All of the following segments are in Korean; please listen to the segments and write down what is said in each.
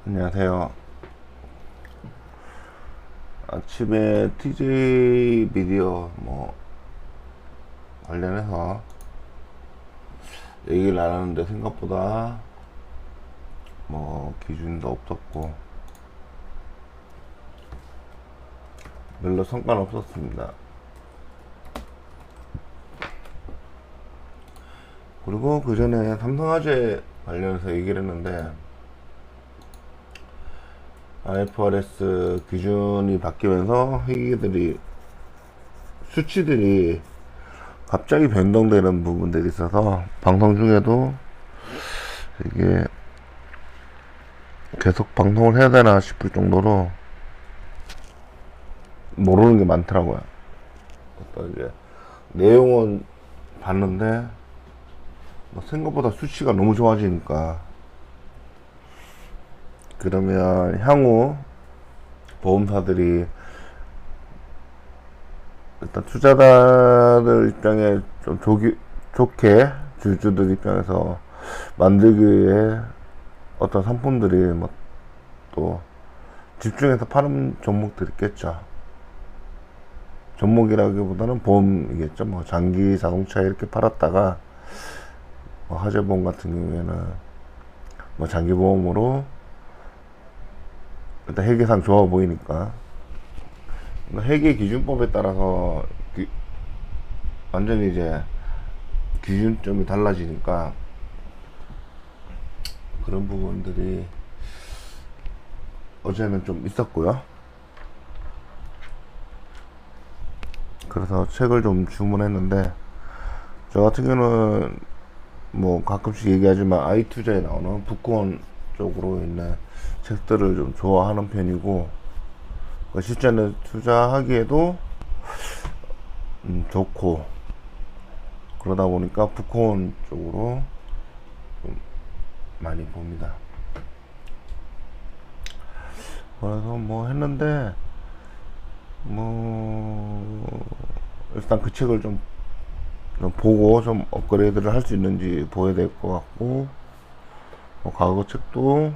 안녕하세요. 아침에 TJ 미디어 관련해서 얘기를 나눴는데 생각보다 기준도 없었고 별로 성과는 없었습니다. 그리고 그 전에 삼성화재 관련해서 얘기를 했는데 IFRS 기준이 바뀌면서 회계들이 수치들이 갑자기 변동되는 부분들이 있어서 방송 중에도 이게 계속 방송을 해야 되나 싶을 정도로 모르는 게 많더라고요. 어떤 이제 내용은 봤는데 생각보다 수치가 너무 좋아지니까, 그러면 향후 보험사들이 일단 투자자들 입장에 좀 좋게 주주들 입장에서 만들기 위해 어떤 상품들이 또 집중해서 파는 종목들이 있겠죠. 종목이라기보다는 보험이겠죠. 장기 자동차 이렇게 팔았다가 화재보험 같은 경우에는 장기 보험으로 일단 회계상 좋아 보이니까 회계 기준법에 따라서 완전히 이제 기준점이 달라지니까 그런 부분들이 어제는 좀 있었고요. 그래서 책을 좀 주문했는데, 저 같은 경우는 가끔씩 얘기하지만 아이투자에 나오는 북권 쪽으로 있는 책들을 좀 좋아하는 편이고, 실전에 투자하기에도 좋고, 그러다 보니까 북권 쪽으로 좀 많이 봅니다. 그래서 했는데 일단 그 책을 좀 보고 좀 업그레이드를 할 수 있는지 보여야 될 것 같고, 과거 책도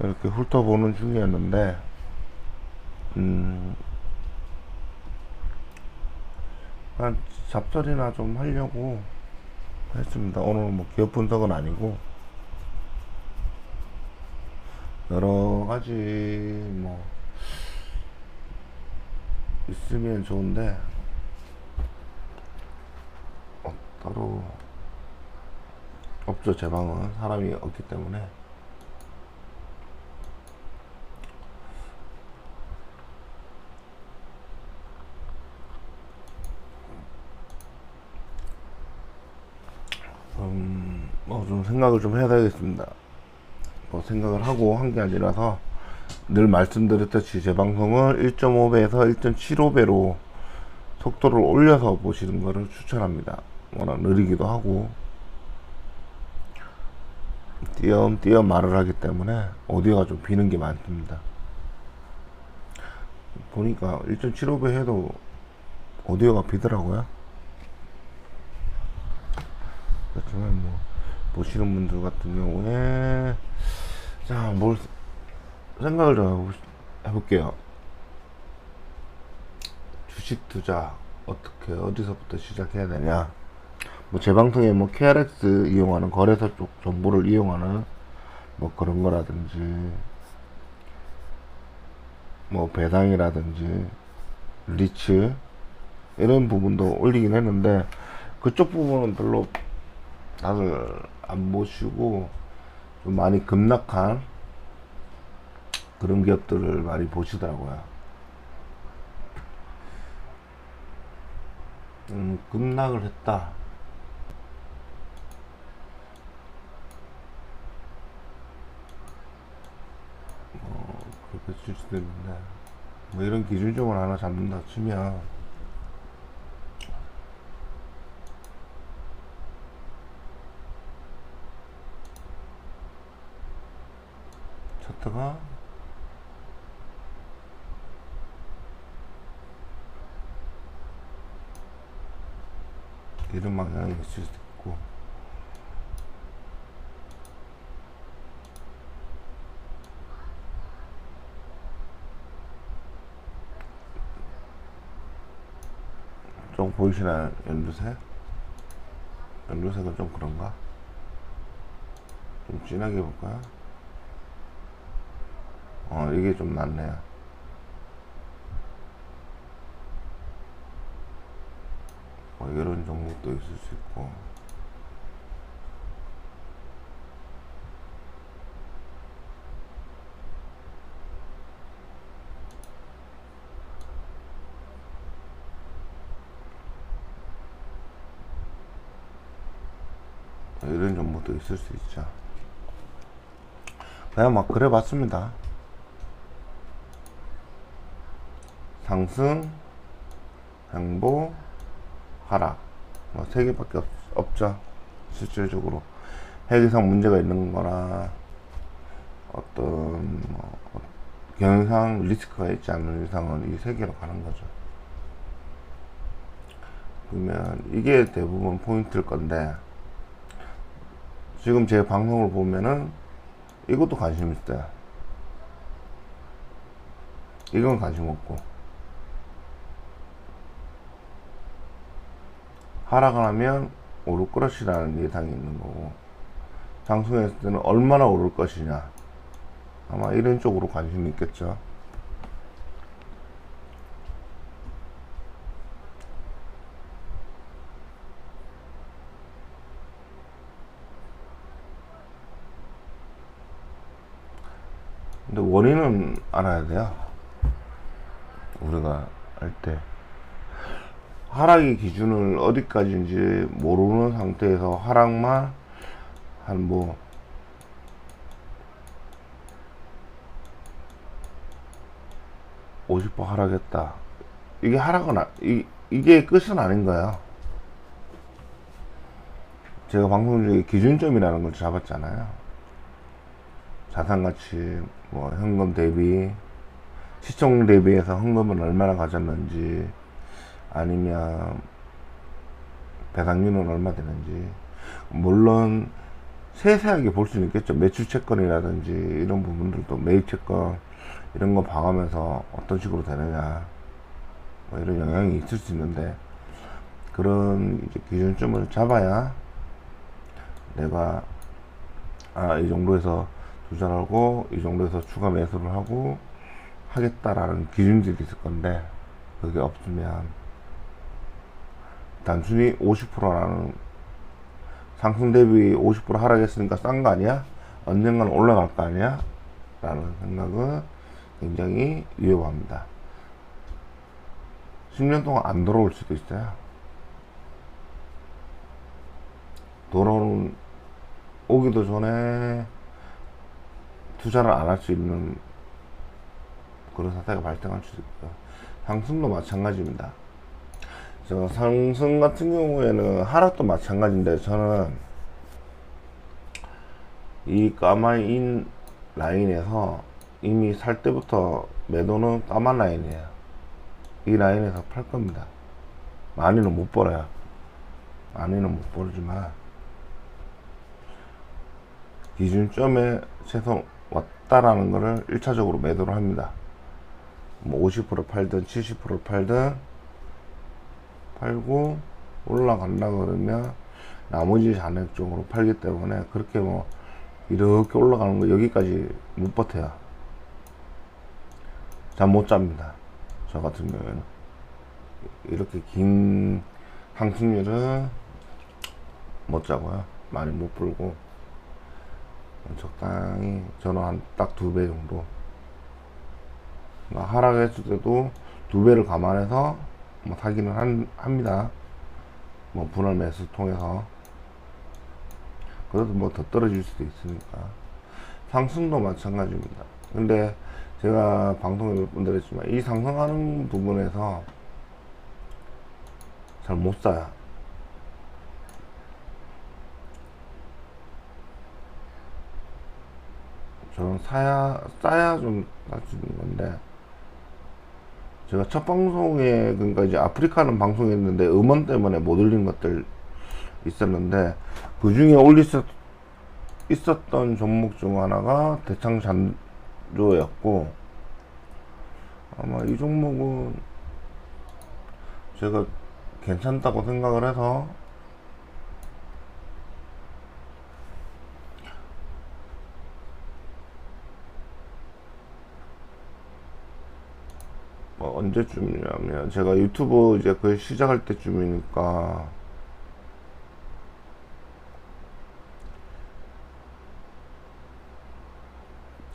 이렇게 훑어보는 중이었는데 한 잡설이나 좀 하려고 했습니다. 오늘 기업 분석은 아니고 여러 가지 있으면 좋은데 따로 없죠. 제 방은 사람이 없기 때문에. 좀 생각을 좀 해야 되겠습니다. 생각을 하고 한 게 아니라서, 늘 말씀드렸듯이 제 방송을 1.5배에서 1.75배로 속도를 올려서 보시는 것을 추천합니다. 워낙 느리기도 하고 띄엄띄엄 말을 하기 때문에 오디오가 좀 비는 게 많습니다. 보니까 1.75배 해도 오디오가 비더라고요. 그렇지만 보시는 분들 같은 경우에 뭘 생각을 좀 해볼게요. 주식 투자 어디서부터 시작해야 되냐. 제 방송에 KRX 이용하는 거래소 쪽 정보를 이용하는 그런 거라든지 배당이라든지 리츠 이런 부분도 올리긴 했는데, 그쪽 부분은 별로 다들 안 보시고 좀 많이 급락한 그런 기업들을 많이 보시더라고요. 급락을 했다. 그렇게 칠 수도 있는데, 이런 기준점을 하나 잡는다 치면 차트가 이런 방향이 있을 수도 있고, 좀 보이시나요? 연두색? 연두색은 좀 그런가? 좀 진하게 해볼까요? 이게 좀 낫네요. 이런 종목도 있을 수 있고. 이런 종목도 있을 수 있죠. 그냥 막 그래 봤습니다. 상승, 행보, 하락. 뭐 세 개밖에 없죠. 실질적으로. 회계상 문제가 있는 거나, 어떤, 경영상 리스크가 있지 않는 이상은 이 세 개로 가는 거죠. 그러면 이게 대부분 포인트일 건데, 지금 제 방송을 보면은 이것도 관심 있어요. 이건 관심 없고. 하락을 하면 오를 것이라는 예상이 있는 거고, 상승했을 때는 얼마나 오를 것이냐. 아마 이런 쪽으로 관심이 있겠죠. 근데 원인은 알아야 돼요. 우리가 할 때. 하락의 기준을 어디까지인지 모르는 상태에서 하락만 한 50% 하락했다. 이게 하락은 이게 끝은 아닌 거예요. 제가 방송 중에 기준점이라는 걸 잡았잖아요. 자산가치, 현금 대비, 시총 대비해서 현금은 얼마나 가졌는지, 아니면 배당률은 얼마 되는지. 물론 세세하게 볼 수는 있겠죠. 매출 채권이라든지 이런 부분들도, 매입 채권 이런 거 봐가면서 어떤 식으로 되느냐, 이런 영향이 있을 수 있는데, 그런 이제 기준점을 잡아야 내가 이 정도에서 투자를 하고 이 정도에서 추가 매수를 하고 하겠다라는 기준들이 있을 건데, 그게 없으면 단순히 50%라는, 상승 대비 50% 하락했으니까 싼 거 아니야? 언젠가는 올라갈 거 아니야? 라는 생각은 굉장히 위험합니다. 10년 동안 안 돌아올 수도 있어요. 오기도 전에 투자를 안 할 수 있는 그런 사태가 발생할 수도 있고요. 상승도 마찬가지입니다. 상승 같은 경우에는 하락도 마찬가지인데, 저는 이 까만 라인에서 이미 살 때부터 매도는 까만 라인이에요. 이 라인에서 팔 겁니다. 많이는 못 벌어요. 많이는 못 벌지만 기준점에 최소 왔다라는 거를 1차적으로 매도를 합니다. 50% 팔든 70% 팔든 팔고, 올라간다 그러면 나머지 잔액 쪽으로 팔기 때문에, 그렇게 이렇게 올라가는 거 여기까지 못 버텨요. 잠 못 잡니다. 저 같은 경우에는 이렇게 긴 상승률은 못 자고요. 많이 못 불고, 적당히 저는 한 딱 2배 정도, 하락했을 때도 2배를 감안해서 사기는 합니다. 분할 매수 통해서. 그래도 더 떨어질 수도 있으니까. 상승도 마찬가지입니다. 근데 제가 방송에 몇 번 드렸지만, 이 상승하는 부분에서 잘 못 사요. 저는 싸야 좀 살 수 있는 건데, 제가 첫 방송에, 그러니까 이제 아프리카는 방송했는데 음원 때문에 못 올린 것들 있었는데, 그 중에 있었던 종목 중 하나가 대창 잔조였고, 아마 이 종목은 제가 괜찮다고 생각을 해서 뭐 언제쯤이냐면 제가 유튜브 이제 거의 시작할 때쯤이니까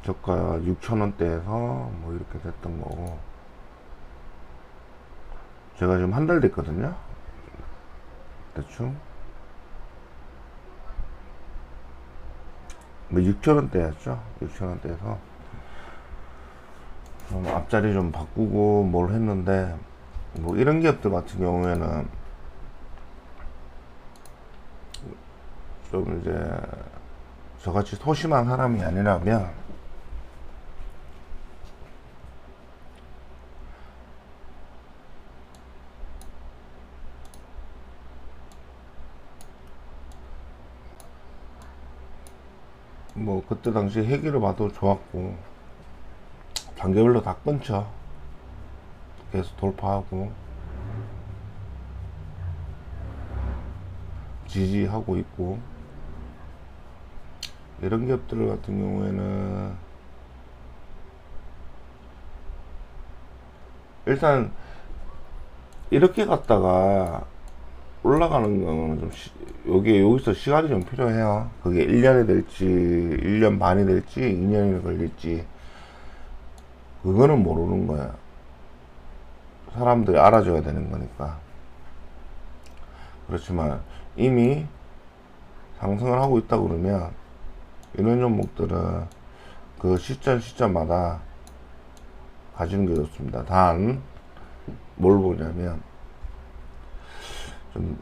저가 6,000원대에서 뭐 이렇게 됐던 거고, 제가 지금 한 달 됐거든요. 대충 뭐 6,000원대였죠. 6,000원대에서 좀 앞자리 좀 바꾸고 뭘 했는데, 뭐 이런 기업들 같은 경우에는 좀 이제 저같이 소심한 사람이 아니라면 뭐 그때 당시 회기를 봐도 좋았고, 단계별로 다 끊죠. 계속 돌파하고 지지하고 있고, 이런 기업들 같은 경우에는 일단 이렇게 갔다가 올라가는 거는 좀 요게 여기서 시간이 좀 필요해요. 그게 1년이 될지 1년 반이 될지 2년이 걸릴지 그거는 모르는 거야. 사람들이 알아줘야 되는 거니까. 그렇지만 이미 상승을 하고 있다 그러면 이런 종목들은 그 시점마다 가지는 게 좋습니다. 단 뭘 보냐면 좀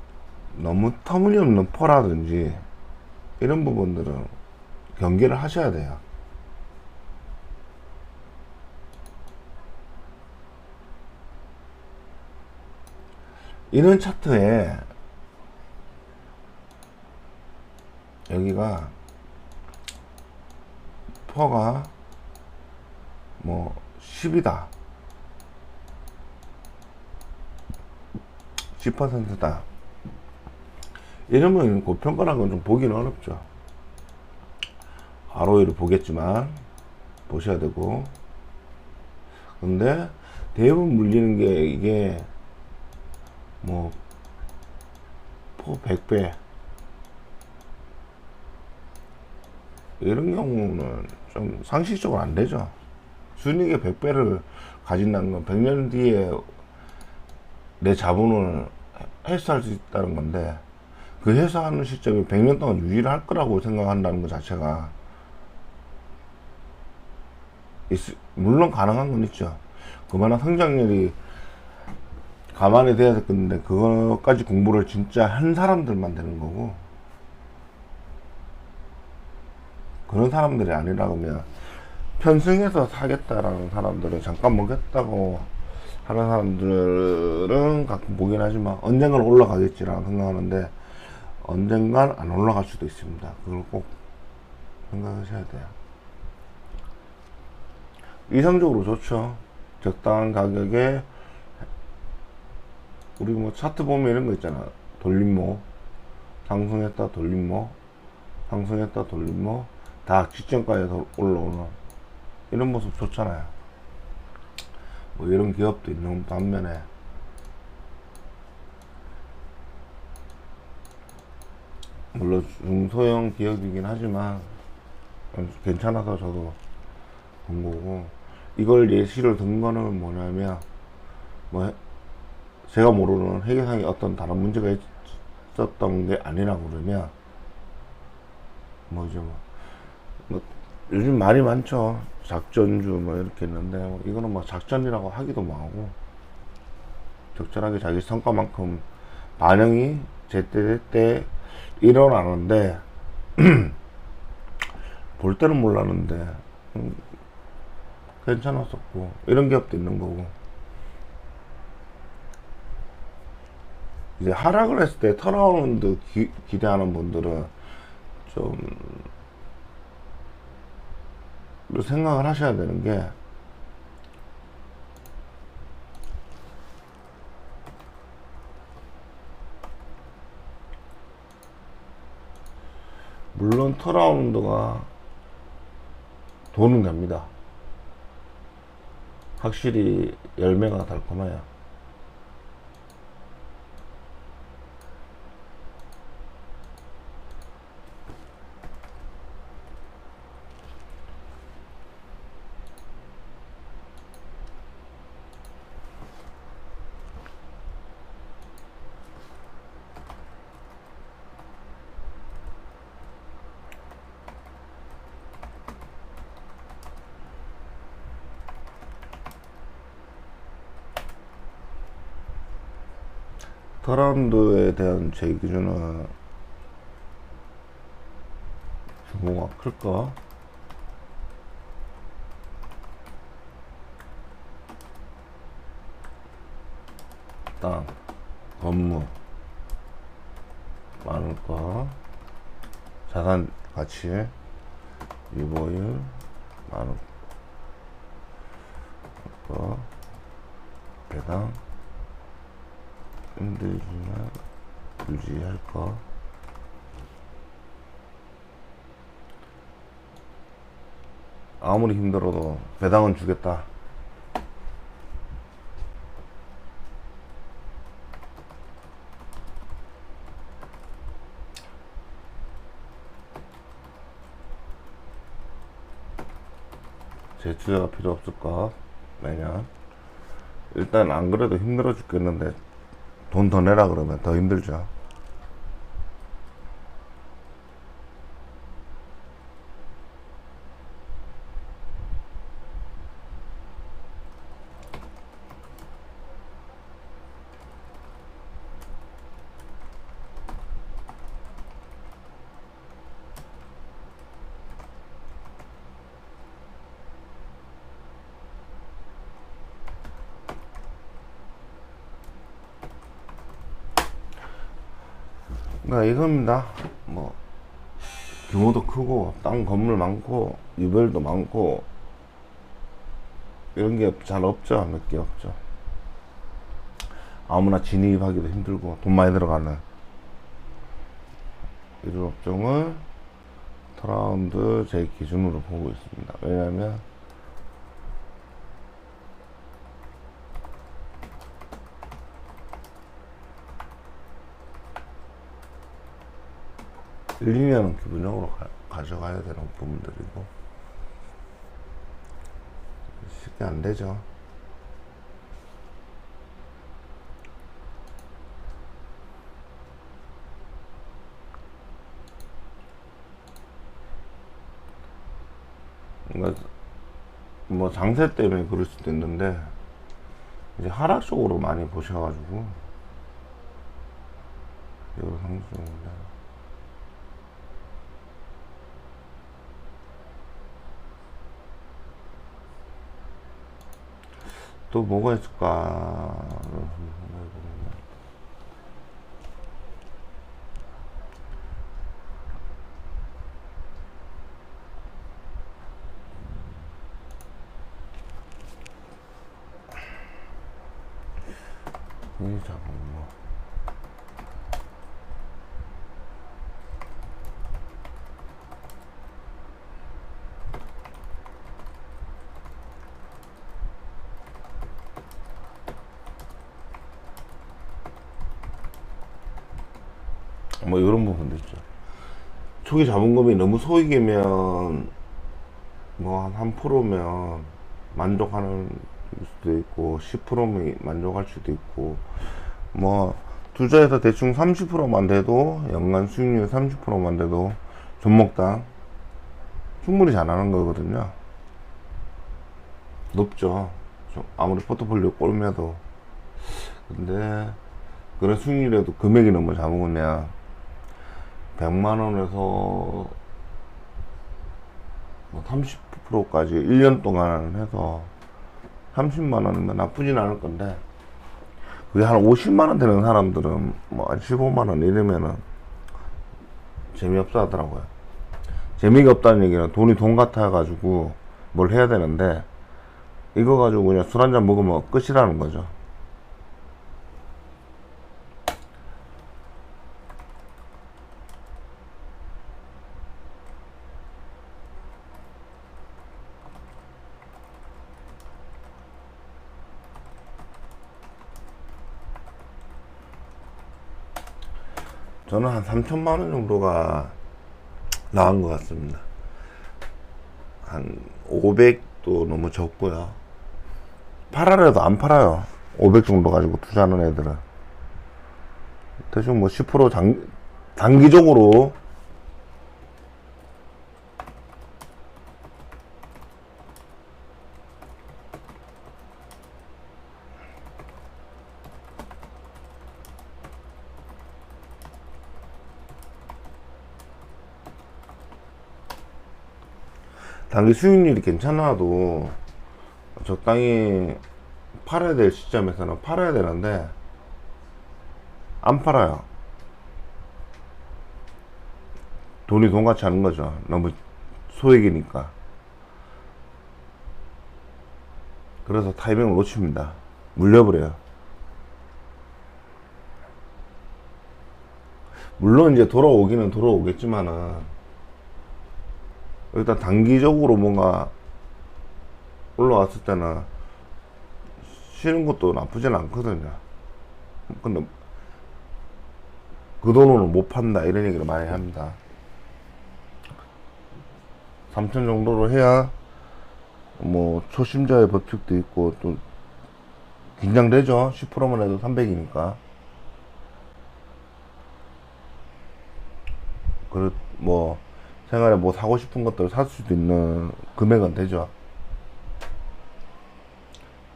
너무 터무니없는 퍼라든지 이런 부분들은 경계를 하셔야 돼요. 이런 차트에 여기가 퍼가 뭐 10이다 10%다 이러면 고평가라는 건 좀 보기는 어렵죠. ROE를 보겠지만 보셔야 되고, 근데 대부분 물리는 게 이게 뭐 포 100배 이런 경우는 좀 상식적으로 안 되죠. 순이익의 100배를 가진다는 건 100년 뒤에 내 자본을 회수할 수 있다는 건데, 그 회수하는 시점이 100년 동안 유지를 할 거라고 생각한다는 것 자체가 물론 가능한 건 있죠. 그만한 성장률이 감안이 돼야 될 건데, 그거까지 공부를 진짜 한 사람들만 되는 거고, 그런 사람들이 아니라 그러면 편승해서 사겠다라는 사람들은, 잠깐 먹겠다고 하는 사람들은 가끔 보긴 하지만 언젠간 올라가겠지라고 생각하는데 언젠간 안 올라갈 수도 있습니다. 그걸 꼭 생각하셔야 돼요. 이상적으로 좋죠. 적당한 가격에. 우리 뭐 차트 보면 이런 거 있잖아. 돌림목, 상승했다 돌림목, 상승했다 돌림목, 다 직전까지 올라오는 이런 모습 좋잖아요. 뭐 이런 기업도 있는 반면에 물론 중소형 기업이긴 하지만 괜찮아서 저도 본 거고, 이걸 예시를 든 거는 뭐냐면, 뭐 제가 모르는 회계상에 어떤 다른 문제가 있었던 게 아니라 그러면 뭐죠, 뭐 요즘 말이 많죠. 작전주 뭐 이렇게 있는데, 뭐 이거는 뭐 작전이라고 하기도 뭐하고, 적절하게 자기 성과만큼 반영이 제때 일어나는데 볼 때는 몰랐는데 괜찮았었고, 이런 기업도 있는 거고. 이제 하락을 했을 때 턴어라운드 기대하는 분들은 좀 생각을 하셔야 되는 게, 이건 터라운드가 돈은 됩니다. 확실히 열매가 달콤해요. 터라운드에 대한 제 기준은 규모가 클까? 땅, 건물 많을까? 자산 가치, 유보율 많을까? 배당 힘들지만 유지할까? 아무리 힘들어도 배당은 주겠다. 제투자가 필요 없을까? 매년 일단 안 그래도 힘들어 죽겠는데 돈 더 내라 그러면 더 힘들죠. 그러니까 이겁니다. 뭐 규모도 크고 땅 건물 많고 유별도 많고 이런 게 잘 없죠. 몇 개 없죠. 아무나 진입하기도 힘들고 돈 많이 들어가는 이런 업종을 터라운드 제 기준으로 보고 있습니다. 왜냐하면 일, 2년은 기본적으로 가져가야 되는 부분들이고 쉽게 안 되죠. 그러니까 뭐 장세 때문에 그럴 수도 있는데 이제 하락 쪽으로 많이 보셔가지고 이거 상승입니다. 또 뭐가 있을까? 이 잡은 뭐. 뭐 이런 부분도 있죠. 초기 자본금이 너무 소액이면 뭐 한 1%면 만족하는 수도 있고 10%면 만족할 수도 있고 뭐 투자해서 대충 30%만 돼도 연간 수익률 30%만 돼도 종목당 충분히 잘하는 거거든요. 높죠. 아무리 포트폴리오 꼴매도. 근데 그런 수익률에도 금액이 너무 잡으면 100만원에서 뭐 30%까지 1년 동안 해서 30만원이면 나쁘진 않을 건데 그게 한 50만원 되는 사람들은 뭐 한 15만원 이러면은 재미없어 하더라고요. 재미가 없다는 얘기는 돈이 돈 같아 가지고 뭘 해야 되는데 이거 가지고 그냥 술 한잔 먹으면 끝이라는 거죠. 저는 한 3천만 원 정도가 나은 것 같습니다. 한 500도 너무 적고요. 팔아라도 안 팔아요. 500 정도 가지고 투자하는 애들은. 대충 뭐 10% 단기적으로 단기 수익률이 괜찮아도 적당히 팔아야 될 시점에서는 팔아야 되는데 안 팔아요. 돈이 돈같이 하는 거죠. 너무 소액이니까. 그래서 타이밍을 놓칩니다. 물려버려요. 물론 이제 돌아오기는 돌아오겠지만은 일단 단기적으로 뭔가 올라왔을 때는 쉬는 것도 나쁘진 않거든요. 근데 그 돈으로는 못 판다 이런 얘기를 많이 합니다. 3천 정도로 해야 뭐 초심자의 법칙도 있고 또 긴장되죠. 10%만 해도 300이니까. 그리고 뭐 생활에 뭐 사고 싶은 것들을 살 수도 있는 금액은 되죠.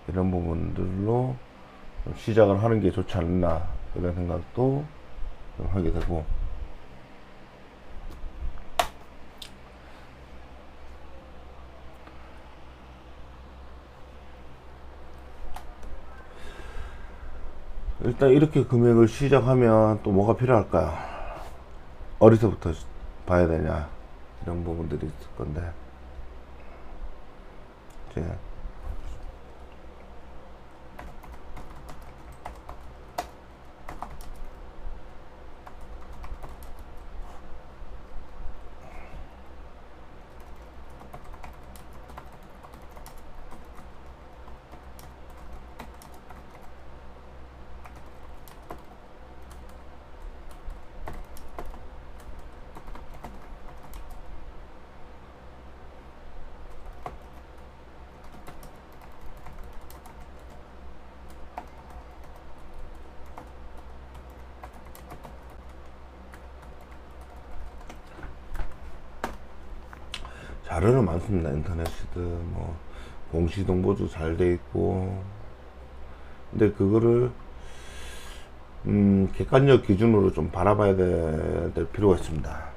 이런 부분들로 시작을 하는 게 좋지 않나 이런 생각도 좀 하게 되고, 일단 이렇게 금액을 시작하면 또 뭐가 필요할까요? 어디서부터 봐야 되냐 이런 부분들이 있을 건데, 이제 자료는 많습니다. 인터넷이든 뭐 공시정보도 잘 돼 있고, 근데 그거를 객관적 기준으로 좀 바라봐야 될 필요가 있습니다.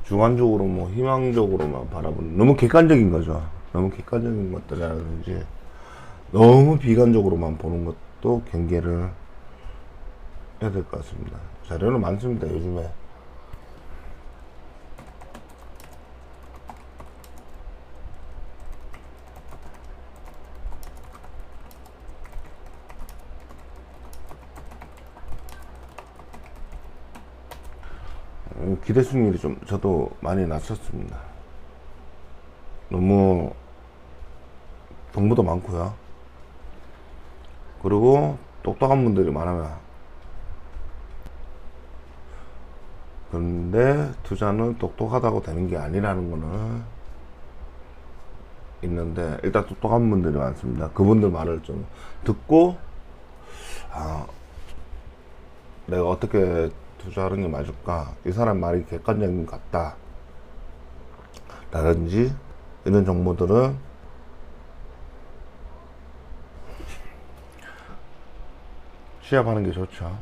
주관적으로 뭐 희망적으로만 바라보는, 너무 객관적인 거죠. 너무 객관적인 것들이라든지 너무 비관적으로만 보는 것도 경계를 해야 될 것 같습니다. 자료는 많습니다. 요즘에 기대 수익률이 좀 저도 많이 낮췄습니다. 너무 정보도 많고요. 그리고 똑똑한 분들이 많아요. 그런데 투자는 똑똑하다고 되는 게 아니라는 거는 있는데, 일단 똑똑한 분들이 많습니다. 그분들 말을 좀 듣고, 아, 내가 어떻게 투자하는 게 맞을까? 이 사람 말이 객관적인 것 같다 라든지 이런 정보들은 취합하는 게 좋죠.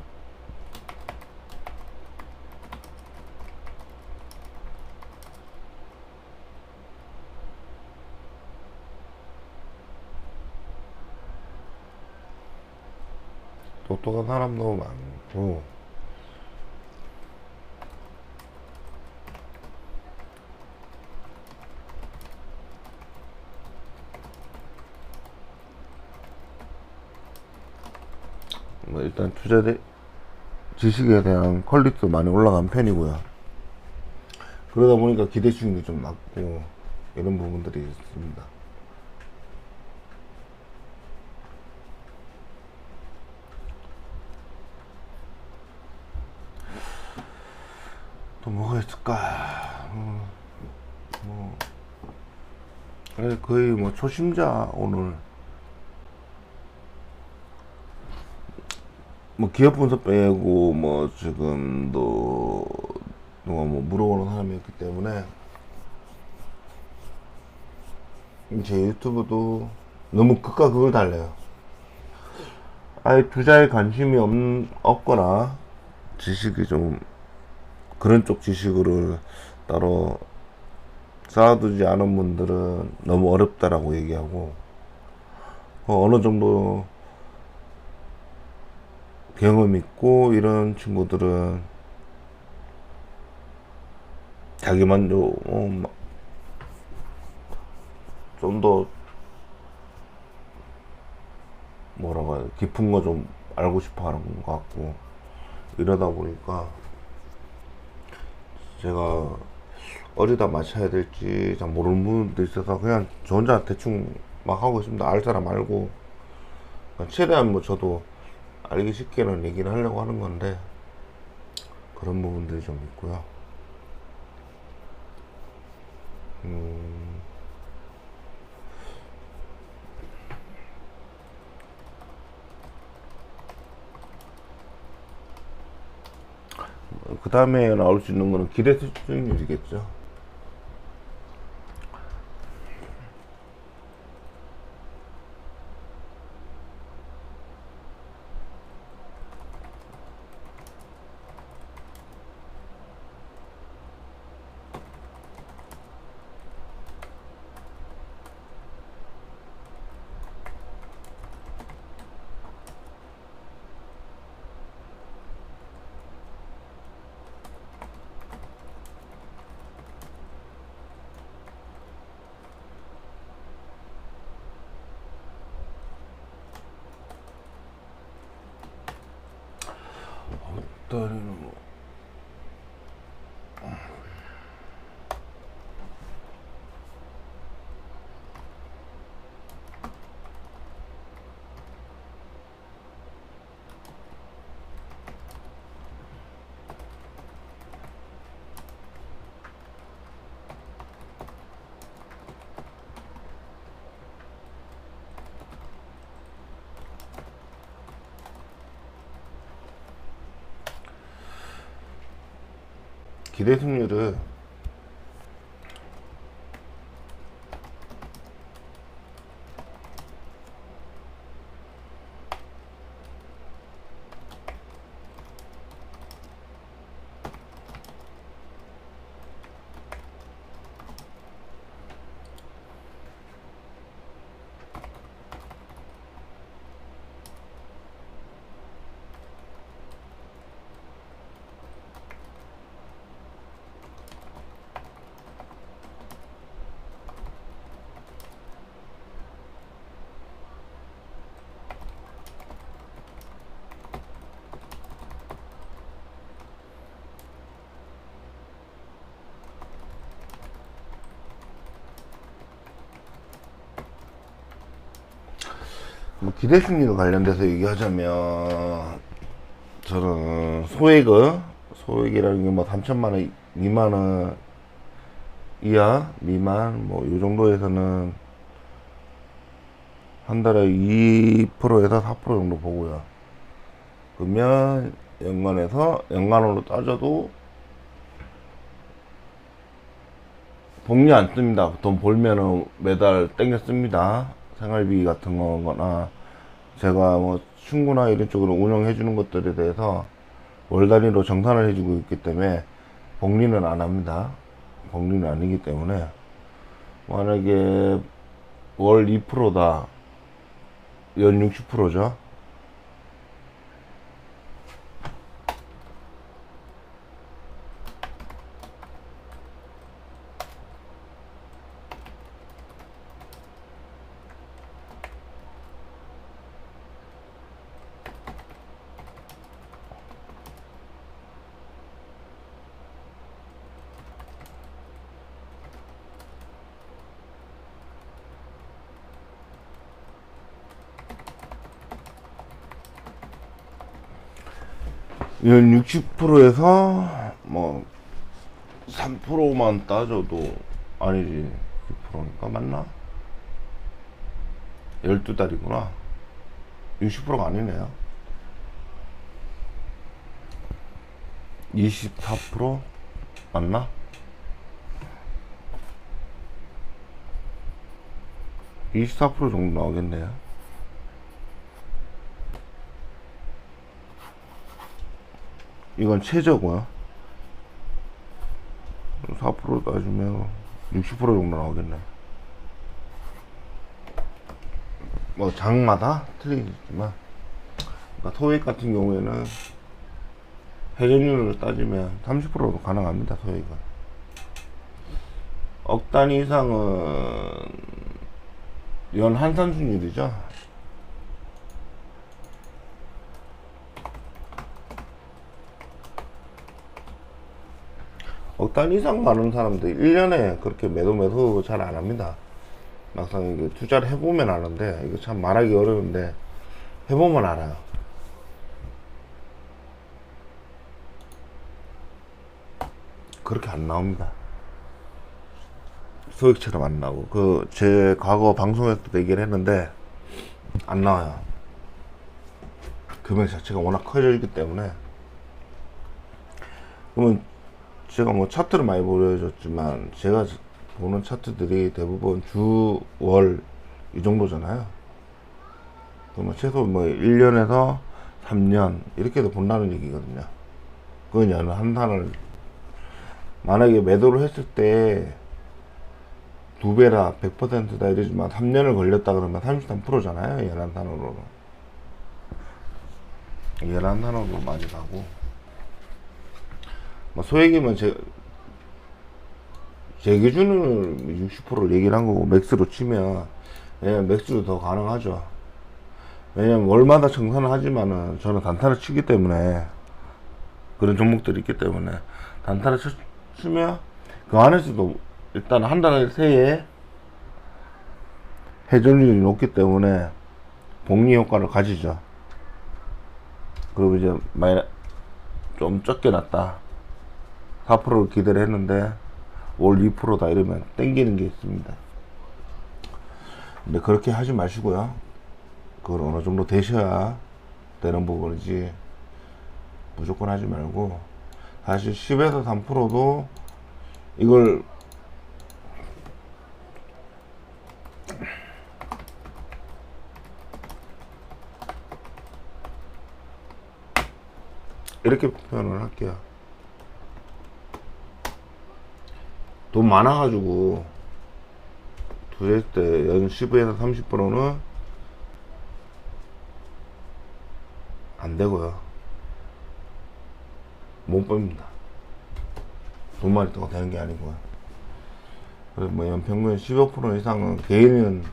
똑똑한 사람도 많고, 일단 지식에 대한 퀄리티도 많이 올라간 편이고요. 그러다 보니까 기대 수익률이 좀 낮고 이런 부분들이 있습니다. 또 뭐가 있을까? 거의 뭐 초심자 오늘 뭐 기업 분석 빼고 뭐 지금도 누가 뭐 물어보는 사람이 없기 때문에 제 유튜브도 너무 극과 극을 달래요. 아예 투자에 관심이 없거나 지식이 좀 그런 쪽 지식으로 따로 쌓아두지 않은 분들은 너무 어렵다라고 얘기하고, 어느 정도 경험 있고 이런 친구들은 자기 만족 좀 더 뭐라고 해야 깊은 거 좀 알고 싶어 하는 것 같고, 이러다 보니까 제가 어디다 맞춰야 될지 잘 모르는 부분도 있어서 그냥 저 혼자 대충 막 하고 있습니다. 알 사람 알고 최대한 뭐 저도 알기 쉽게는 얘기를 하려고 하는 건데 그런 부분들이 좀 있고요. 그 다음에 나올 수 있는 거는 기대 수익률이겠죠. 일단은 뭐 기대 승률은 뭐 기대 승률 관련돼서 얘기하자면 저는 소액이라는 게 뭐 3천만 원 미만 원 이하 미만 뭐 이 정도에서는 한 달에 2%에서 4% 정도 보고요. 그러면 연간으로 따져도 복리 안 씁니다. 돈 벌면은 매달 땡겨 씁니다. 생활비 같은 거거나 제가 뭐 친구나 이런 쪽으로 운영해 주는 것들에 대해서 월 단위로 정산을 해주고 있기 때문에 복리는 안 합니다. 복리는 아니기 때문에 만약에 월 2%다 연 60%죠. 이건 60%에서 뭐 3%만 따져도 아니지 6%니까 맞나? 12달이구나. 60%가 아니네요. 24% 맞나? (24% 정도 나오겠네요. 이건 최저고요. 4% 따지면 60% 정도 나오겠네. 뭐 장마다 틀리겠지만, 그러니까 토익 같은 경우에는 회전율을 따지면 30%도 가능합니다. 토익은 억 단위 이상은 연 한산수율이죠. 억 단위 이상 가는 사람들 1년에 그렇게 매도 잘 안 합니다. 막상 이게 투자를 해보면 아는데, 이거 참 말하기 어려운데 해보면 알아요. 그렇게 안 나옵니다. 소액처럼 안 나오고, 제 과거 방송에서도 얘기를 했는데 안 나와요. 금액 자체가 워낙 커져 있기 때문에. 그러면 제가 뭐 차트를 많이 보여줬지만, 제가 보는 차트들이 대부분 주, 월 이 정도잖아요. 그러면 최소 뭐 1년에서 3년 이렇게도 본다는 얘기거든요. 그건 연한 단을 만약에 매도를 했을 때 2배라 100%다 이러지만 3년을 걸렸다 그러면 33%잖아요. 연한 단으로는. 연한 단으로 많이 가고, 뭐 소액이면 제 기준으로 60%를 얘기를 한 거고, 맥스로 치면, 왜냐면 맥스로 더 가능하죠. 왜냐면 월마다 청산을 하지만은 저는 단타를 치기 때문에, 그런 종목들이 있기 때문에 단타를 치면 그 안에서도 일단 한 달 새에 회전율이 높기 때문에 복리 효과를 가지죠. 그리고 이제 좀 적게 났다 4%를 기대를 했는데 월 2%다 이러면 땡기는 게 있습니다. 근데 그렇게 하지 마시고요. 그걸 어느 정도 되셔야 되는 부분이지 무조건 하지 말고, 사실 10에서 3%도 이걸 이렇게 표현을 할게요. 돈 많아가지고 투자할 때 연 10에서 30%는 안 되고요. 못 봅니다. 돈만 있다고 되는 게 아니고요. 그래서 뭐 연평균 15% 이상은 개인은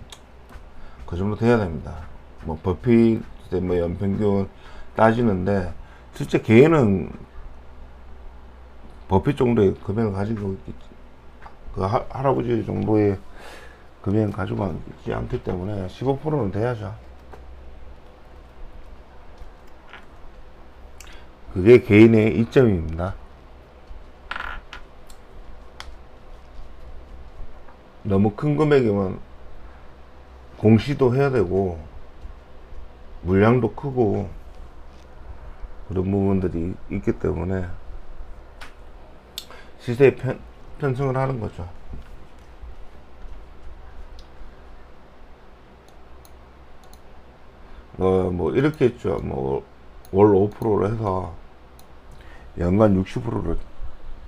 그 정도 돼야 됩니다. 뭐 버핏 뭐 연평균 따지는데, 실제 개인은 버핏 정도의 금액을 가지고 그 할아버지 정도의 금액을 가지고 있지 않기 때문에 15%는 돼야죠. 그게 개인의 이점입니다. 너무 큰 금액이면 공시도 해야 되고 물량도 크고 그런 부분들이 있기 때문에 시세에 편승을 하는 거죠. 뭐 이렇게 했죠. 뭐 월 5%로 해서 연간 60%를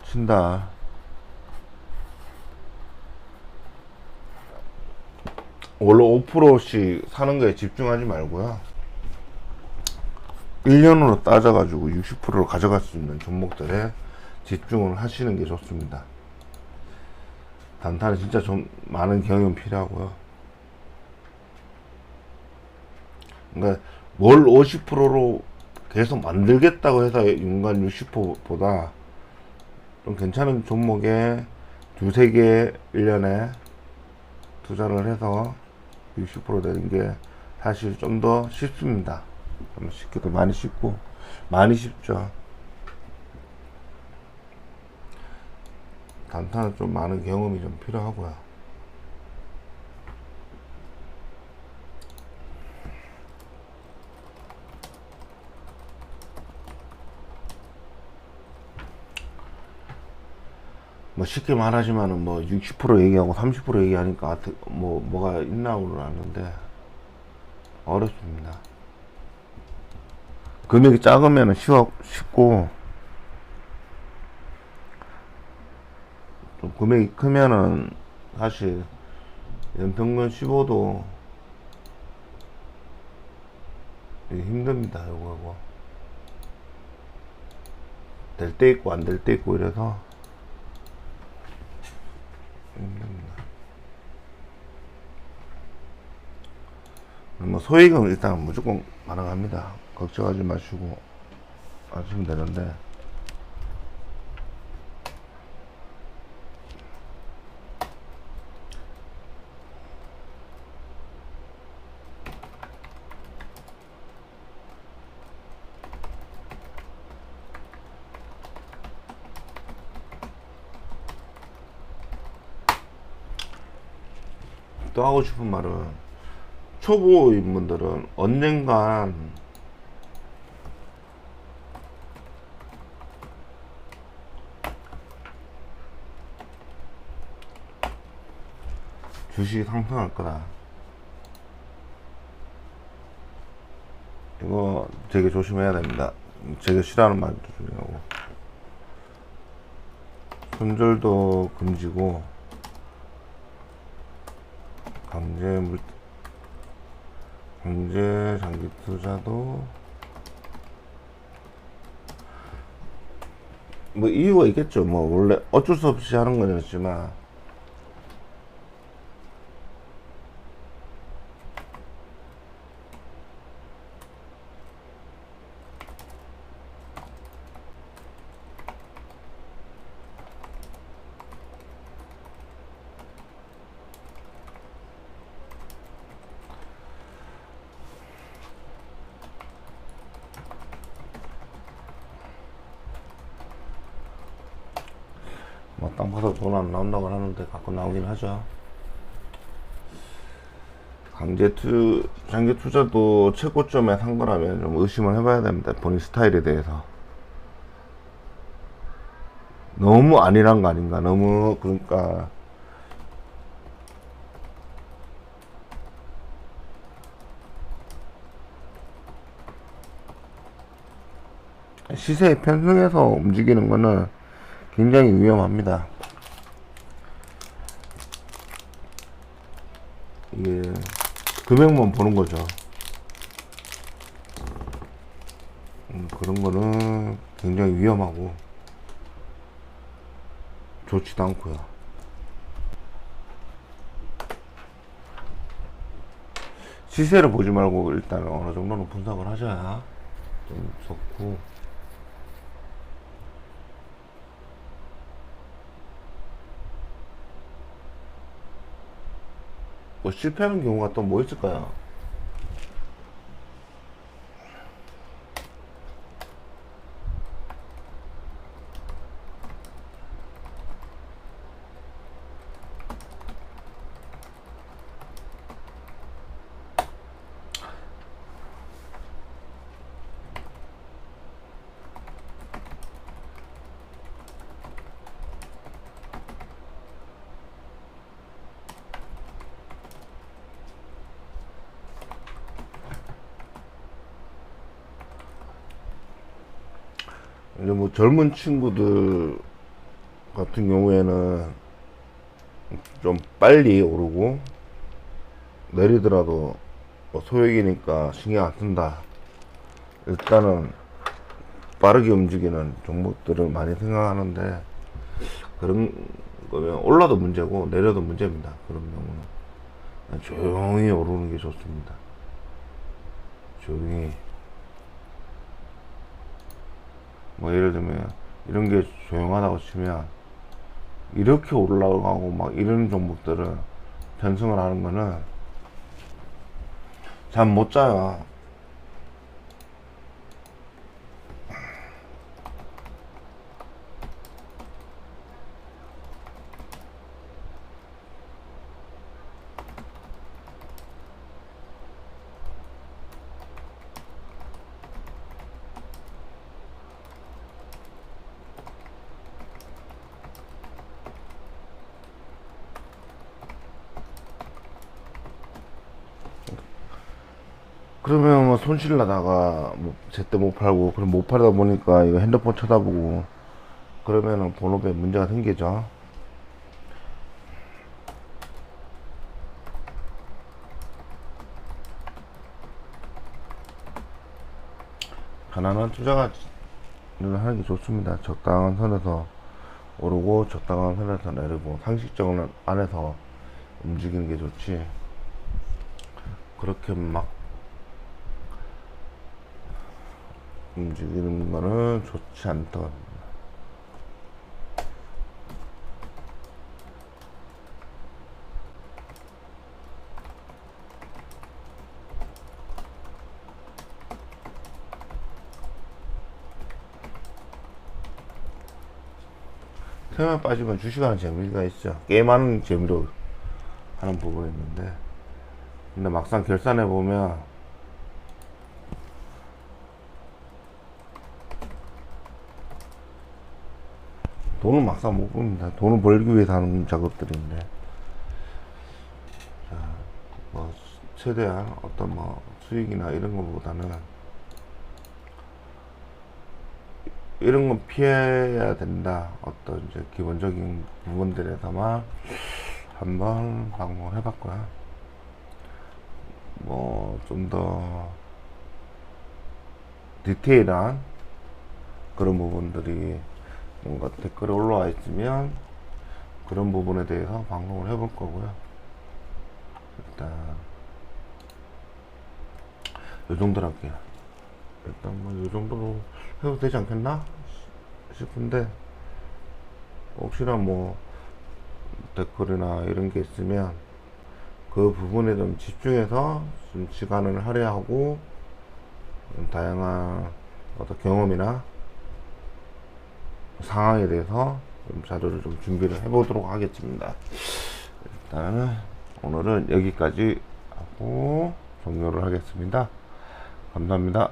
친다. 월 5%씩 사는 거에 집중하지 말고요. 1년으로 따져가지고 60%를 가져갈 수 있는 종목들에 집중을 하시는 게 좋습니다. 단타는 진짜 좀 많은 경험 필요하고요. 그러니까 월 50%로 계속 만들겠다고 해서 연간 60%보다 좀 괜찮은 종목에 두세 개 1년에 투자를 해서 60% 되는 게 사실 좀 더 쉽습니다. 좀 쉽기도 많이 쉽고, 많이 쉽죠. 단타는 좀 많은 경험이 좀 필요하고요. 뭐 쉽게 말하지만은 뭐 60% 얘기하고 30% 얘기하니까 뭐가 있나고는 아는데 어렵습니다. 금액이 작으면은 쉽고 좀 금액이 크면은 사실 연평균 15도 힘듭니다. 요거 될 때 있고 안 될 때 있고 이래서 힘듭니다. 뭐 소액은 일단 무조건 가능합니다. 걱정하지 마시고 하시면 되는데 또 하고 싶은 말은 초보인 분들은 언젠간 주식이 상승할 거다. 이거 되게 조심해야 됩니다. 제가 싫어하는 말 중이고 손절도 금지고 강제 장기 투자도 뭐 이유가 있겠죠. 뭐 원래 어쩔 수 없이 하는 거였지만 뭐 땅 파서 돈 안 나온다고 하는데 가끔 나오긴 하죠. 장기 투자도 최고점에 산 거라면 좀 의심을 해봐야 됩니다. 본인 스타일에 대해서. 너무 안일한 거 아닌가. 너무 그러니까 시세에 편승해서 움직이는 거는 굉장히 위험합니다. 이게 금액만 보는 거죠. 그런 거는 굉장히 위험하고 좋지도 않고요. 시세를 보지 말고 일단 어느 정도는 분석을 하셔야 좀 좋고, 뭐 실패하는 경우가 또 뭐 있을까요? 이제 뭐 젊은 친구들 같은 경우에는 좀 빨리 오르고 내리더라도 뭐 소액이니까 신경 안 쓴다. 일단은 빠르게 움직이는 종목들을 많이 생각하는데, 그런 거면 올라도 문제고 내려도 문제입니다. 그런 경우는 조용히 오르는 게 좋습니다. 조용히. 뭐 예를 들면 이런 게 조용하다고 치면 이렇게 올라가고 막 이런 종목들은 편승을 하는 거는 잠 못 자요. 그러면 뭐 손실 나다가 뭐 제때 못 팔고, 그럼 못 팔다 보니까 이거 핸드폰 쳐다보고 그러면은 본업에 문제가 생기죠. 가난한 투자가 하는 게 좋습니다. 적당한 선에서 오르고 적당한 선에서 내리고 상식적 안에서 움직이는 게 좋지, 그렇게 막 움직이는 거는 좋지 않다. 세만 빠지면 주식하는 재미가 있죠. 게임하는 재미로 하는 부분이 있는데, 근데 막상 결산해 보면 돈은 막상 못 봅니다. 돈을 벌기 위해서 하는 작업들인데, 자, 뭐 최대한 어떤 뭐 수익이나 이런 것보다는 이런 건 피해야 된다. 어떤 이제 기본적인 부분들에서만 한번 방문해 봤고요. 뭐 좀 더 디테일한 그런 부분들이 뭔가 댓글에 올라와 있으면 그런 부분에 대해서 방송을 해볼 거고요. 일단 요 정도로 할게요. 일단 뭐 요 정도로 해도 되지 않겠나 싶은데, 혹시나 뭐 댓글이나 이런 게 있으면 그 부분에 좀 집중해서 좀 시간을 할애하고 다양한 어떤 경험이나 상황에 대해서 좀 자료를 좀 준비를 해보도록 하겠습니다. 일단은 오늘은 여기까지 하고 종료를 하겠습니다. 감사합니다.